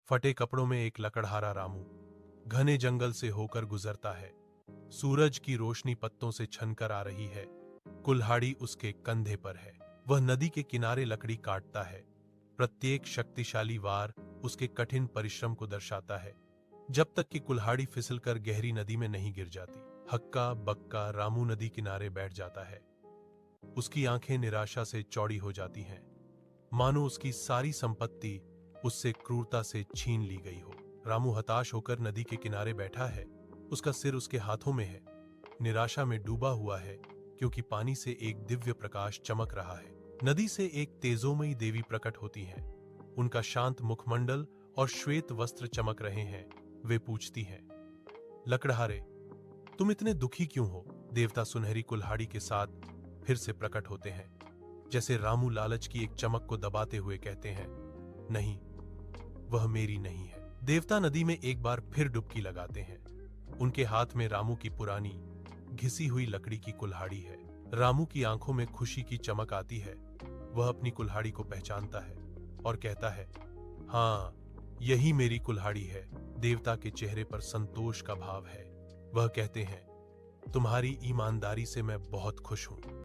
फटे कपड़ों में एक लकड़हारा रामू घने जंगल से होकर गुजरता है। सूरज की रोशनी पत्तों से छनकर आ रही है। कुल्हाड़ी उसके कंधे पर है। वह नदी के किनारे लकड़ी काटता है। प्रत्येक शक्तिशाली वार उसके कठिन परिश्रम को दर्शाता है, जब तक कि कुल्हाड़ी फिसलकर गहरी नदी में नहीं गिर जाती। हक्का बक्का रामू नदी किनारे बैठ जाता है। उसकी आंखें निराशा से चौड़ी हो जाती हैं, मानो उसकी सारी संपत्ति उससे क्रूरता से छीन ली गई हो। रामू हताश होकर नदी के किनारे बैठा है। उसका सिर उसके हाथों में है, निराशा में डूबा हुआ है, क्योंकि पानी से एक दिव्य प्रकाश चमक रहा है। नदी से एक तेजोमयी देवी प्रकट होती हैं। उनका शांत मुखमंडल और श्वेत वस्त्र चमक रहे हैं। वे पूछती हैं, लकड़हारे, तुम इतने दुखी क्यों हो? देवता सुनहरी कुल्हाड़ी के साथ फिर से प्रकट होते हैं, जैसे रामू लालच की एक चमक को दबाते हुए कहते हैं, नहीं, वह मेरी नहीं है। देवता नदी में एक बार फिर डुबकी लगाते हैं। उनके हाथ में रामू की पुरानी घिसी हुई लकड़ी की कुल्हाड़ी है। रामू की आंखों में खुशी की चमक आती है। वह अपनी कुल्हाड़ी को पहचानता है और कहता है, हाँ, यही मेरी कुल्हाड़ी है। देवता के चेहरे पर संतोष का भाव है। वह कहते हैं, तुम्हारी ईमानदारी से मैं बहुत खुश हूं।